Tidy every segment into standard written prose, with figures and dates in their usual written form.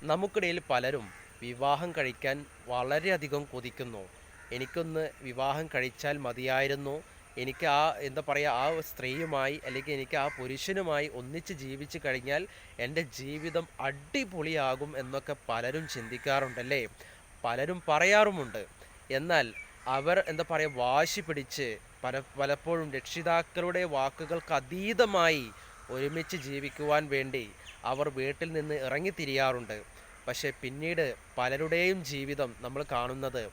നമുക്കിടയിൽ പലരും വിവാഹം കഴിക്കാൻ വളരെയധികം കൊതിക്കുന്നു. എനിക്കൊന്ന് വിവാഹം കഴിച്ചാൽ മതിയായിരുന്നു. എനിക്ക് എന്താ പറയുക, ആ സ്ത്രീയുമായി അല്ലെങ്കിൽ എനിക്ക് ആ പുരുഷനുമായി ഒന്നിച്ച് ജീവിച്ചു കഴിഞ്ഞാൽ എൻ്റെ ജീവിതം അടിപൊളിയാകും എന്നൊക്കെ പലരും ചിന്തിക്കാറുണ്ടല്ലേ? പലരും പറയാറുമുണ്ട്. എന്നാൽ അവർ എന്താ പറയുക, വാശി പിടിച്ച് പലപ്പോഴും രക്ഷിതാക്കളുടെ വാക്കുകൾക്ക് അതീതമായി ഒരുമിച്ച് ജീവിക്കുവാൻ വേണ്ടി അവർ വീട്ടിൽ നിന്ന് ഇറങ്ങിത്തിരിയാറുണ്ട്. പക്ഷേ പിന്നീട് പലരുടെയും ജീവിതം നമ്മൾ കാണുന്നത്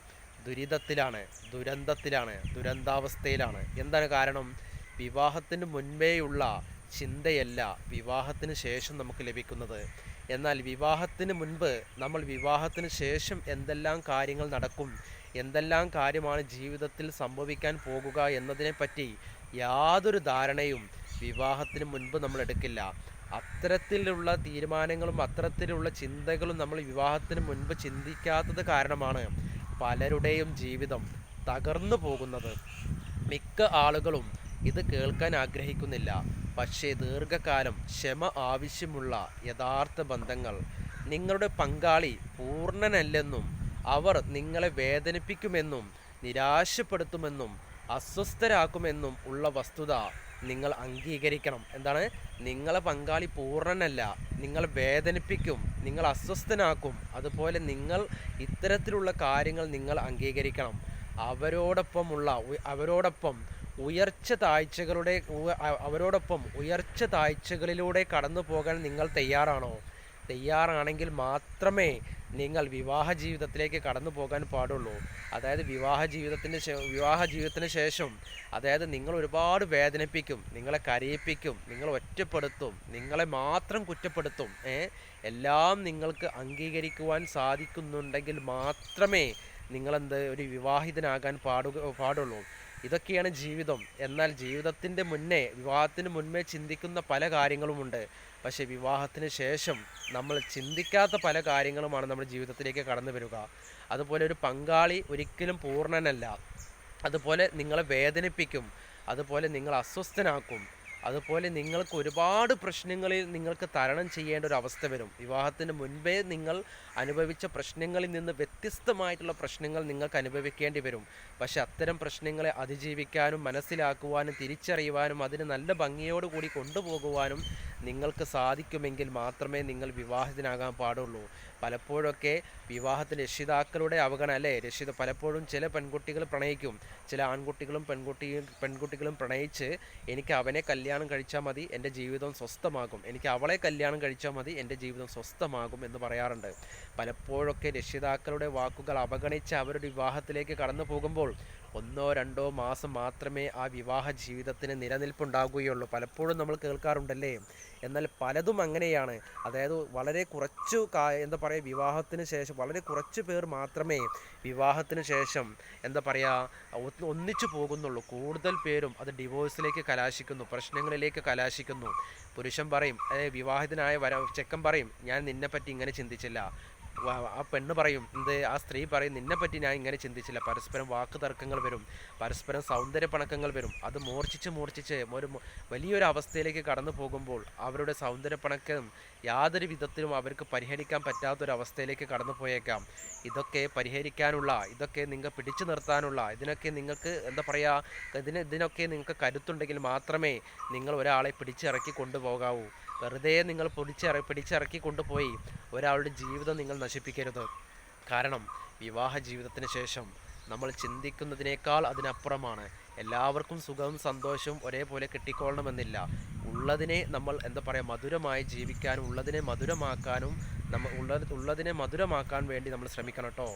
ദുരിതത്തിലാണ്, ദുരന്തത്തിലാണ്, ദുരന്താവസ്ഥയിലാണ്. എന്താണ് കാരണം? വിവാഹത്തിന് മുൻപേയുള്ള ചിന്തയല്ല വിവാഹത്തിന് ശേഷം നമുക്ക് ലഭിക്കുന്നത്. എന്നാൽ വിവാഹത്തിന് മുൻപ് നമ്മൾ വിവാഹത്തിന് ശേഷം എന്തെല്ലാം കാര്യങ്ങൾ നടക്കും, എന്തെല്ലാം കാര്യമാണ് ജീവിതത്തിൽ സംഭവിക്കാൻ പോകുക എന്നതിനെപ്പറ്റി യാതൊരു ധാരണയും വിവാഹത്തിന് മുൻപ് നമ്മൾ എടുക്കില്ല. അത്തരത്തിലുള്ള തീരുമാനങ്ങളും അത്തരത്തിലുള്ള ചിന്തകളും നമ്മൾ വിവാഹത്തിന് മുൻപ് ചിന്തിക്കാത്തത് കാരണമാണ് പലരുടെയും ജീവിതം തകർന്നു പോകുന്നത്. മിക്ക ആളുകളും ഇത് കേൾക്കാൻ ആഗ്രഹിക്കുന്നില്ല. പക്ഷേ ദീർഘകാലം ക്ഷമ ആവശ്യമുള്ള യഥാർത്ഥ ബന്ധങ്ങൾ, നിങ്ങളുടെ പങ്കാളി പൂർണ്ണനല്ലെന്നും അവർ നിങ്ങളെ വേദനിപ്പിക്കുമെന്നും നിരാശപ്പെടുത്തുമെന്നും അസ്വസ്ഥരാക്കുമെന്നും ഉള്ള വസ്തുത നിങ്ങൾ അംഗീകരിക്കണം. എന്താണ്? നിങ്ങളെ പങ്കാളി പൂർണ്ണനല്ല, നിങ്ങൾ വേദനിപ്പിക്കും, നിങ്ങൾ അസ്വസ്ഥനാക്കും. അതുപോലെ നിങ്ങൾ ഇത്തരത്തിലുള്ള കാര്യങ്ങൾ നിങ്ങൾ അംഗീകരിക്കണം. അവരോടൊപ്പം ഉയർച്ച താഴ്ചകളിലൂടെ കടന്നു പോകാൻ നിങ്ങൾ തയ്യാറാണോ? തയ്യാറാണെങ്കിൽ മാത്രമേ നിങ്ങൾ വിവാഹ ജീവിതത്തിലേക്ക് കടന്നു പോകാൻ പാടുള്ളൂ. അതായത് വിവാഹ ജീവിതത്തിന് ശേഷം അതായത് നിങ്ങൾ ഒരുപാട് വേദനിപ്പിക്കും, നിങ്ങളെ കരയിപ്പിക്കും, നിങ്ങളെ ഒറ്റപ്പെടുത്തും, നിങ്ങളെ മാത്രം കുറ്റപ്പെടുത്തും. എല്ലാം നിങ്ങൾക്ക് അംഗീകരിക്കുവാൻ സാധിക്കുന്നുണ്ടെങ്കിൽ മാത്രമേ ഒരു വിവാഹിതനാകാൻ പാടുള്ളൂ. ഇതൊക്കെയാണ് ജീവിതം. എന്നാൽ വിവാഹത്തിന് മുന്നേ ചിന്തിക്കുന്ന പല കാര്യങ്ങളുമുണ്ട്. പക്ഷേ വിവാഹത്തിന് ശേഷം നമ്മൾ ചിന്തിക്കാത്ത പല കാര്യങ്ങളുമാണ് നമ്മുടെ ജീവിതത്തിലേക്ക് കടന്നു വരിക. അതുപോലെ ഒരു പങ്കാളി ഒരിക്കലും പൂർണ്ണനല്ല. അതുപോലെ നിങ്ങളെ വേദനിപ്പിക്കും, അതുപോലെ നിങ്ങൾ അസ്വസ്ഥനാക്കും, അതുപോലെ നിങ്ങൾക്ക് ഒരുപാട് പ്രശ്നങ്ങളിൽ നിങ്ങൾക്ക് തരണം ചെയ്യേണ്ട ഒരു അവസ്ഥ വരും. വിവാഹത്തിന് മുൻപേ നിങ്ങൾ അനുഭവിച്ച പ്രശ്നങ്ങളിൽ നിന്ന് വ്യത്യസ്തമായിട്ടുള്ള പ്രശ്നങ്ങൾ നിങ്ങൾക്ക് അനുഭവിക്കേണ്ടി വരും. പക്ഷെ അത്തരം പ്രശ്നങ്ങളെ അതിജീവിക്കാനും മനസ്സിലാക്കുവാനും തിരിച്ചറിയുവാനും അതിന് നല്ല ഭംഗിയോടുകൂടി കൊണ്ടുപോകുവാനും നിങ്ങൾക്ക് സാധിക്കുമെങ്കിൽ മാത്രമേ നിങ്ങൾ വിവാഹിതനാകാൻ പാടുള്ളൂ. പലപ്പോഴൊക്കെ വിവാഹത്തിൽ രക്ഷിതാക്കളുടെ പലപ്പോഴും ചില പെൺകുട്ടികൾ പ്രണയിക്കും, ചില ആൺകുട്ടികളും പെൺകുട്ടികളും പ്രണയിച്ച് എനിക്ക് അവനെ കല്യാണം കഴിച്ചാൽ മതി എൻ്റെ ജീവിതം സ്വസ്ഥമാകും, എനിക്ക് അവളെ കല്യാണം കഴിച്ചാൽ മതി എൻ്റെ ജീവിതം സ്വസ്ഥമാകും എന്ന് പറയാറുണ്ട്. പലപ്പോഴൊക്കെ രക്ഷിതാക്കളുടെ വാക്കുകൾ അവഗണിച്ച് അവരുടെ വിവാഹത്തിലേക്ക് കടന്നു പോകുമ്പോൾ 1-2 മാസം മാത്രമേ ആ വിവാഹ ജീവിതത്തിന് നിലനിൽപ്പുണ്ടാകുകയുള്ളൂ. പലപ്പോഴും നമ്മൾ കേൾക്കാറുണ്ടല്ലേ? എന്നാൽ പലതും അങ്ങനെയാണ്. അതായത് വളരെ കുറച്ചു വിവാഹത്തിന് ശേഷം വളരെ കുറച്ച് പേർ മാത്രമേ വിവാഹത്തിന് ശേഷം ഒന്നിച്ചു പോകുന്നുള്ളൂ. കൂടുതൽ പേരും അത് ഡിവോഴ്സിലേക്ക് കലാശിക്കുന്നു, പ്രശ്നങ്ങളിലേക്ക് കലാശിക്കുന്നു. പുരുഷൻ പറയും, ചെക്കൻ പറയും, ഞാൻ നിന്നെപ്പറ്റി ഇങ്ങനെ ചിന്തിച്ചില്ല. ആ പെണ്ണ് പറയും, ആ സ്ത്രീ പറയും, നിന്നെപ്പറ്റി ഞാൻ ഇങ്ങനെ ചിന്തിച്ചില്ല. പരസ്പരം വാക്ക് തർക്കങ്ങൾ വരും, പരസ്പരം സൗന്ദര്യ പണക്കങ്ങൾ വരും. അത് മൂർച്ഛിച്ച് വലിയൊരു അവസ്ഥയിലേക്ക് കടന്നു പോകുമ്പോൾ അവരുടെ സൗന്ദര്യ പണക്കം യാതൊരു വിധത്തിലും അവർക്ക് പരിഹരിക്കാൻ പറ്റാത്തൊരവസ്ഥയിലേക്ക് കടന്നു പോയേക്കാം. ഇതൊക്കെ ഇതൊക്കെ നിങ്ങൾ പിടിച്ചു നിർത്താനുള്ള, ഇതിനൊക്കെ നിങ്ങൾക്ക് ഇതിനൊക്കെ നിങ്ങൾക്ക് കരുത്തുണ്ടെങ്കിൽ മാത്രമേ നിങ്ങൾ ഒരാളെ പിടിച്ചിറക്കി കൊണ്ടുപോകാവൂ. വെറുതെ നിങ്ങൾ പിടിച്ചിറക്കി കൊണ്ടുപോയി ഒരാളുടെ ജീവിതം നിങ്ങൾ നശിപ്പിക്കരുത്. കാരണം വിവാഹ ജീവിതത്തിന് ശേഷം നമ്മൾ ചിന്തിക്കുന്നതിനേക്കാൾ അതിനപ്പുറമാണ്. എല്ലാവർക്കും സുഖവും സന്തോഷവും ഒരേപോലെ കിട്ടിക്കൊള്ളണമെന്നില്ല. ഉള്ളതിനെ നമ്മൾ മധുരമായി ജീവിക്കാനും ഉള്ളതിനെ മധുരമാക്കാൻ വേണ്ടി നമ്മൾ ശ്രമിക്കണം കേട്ടോ.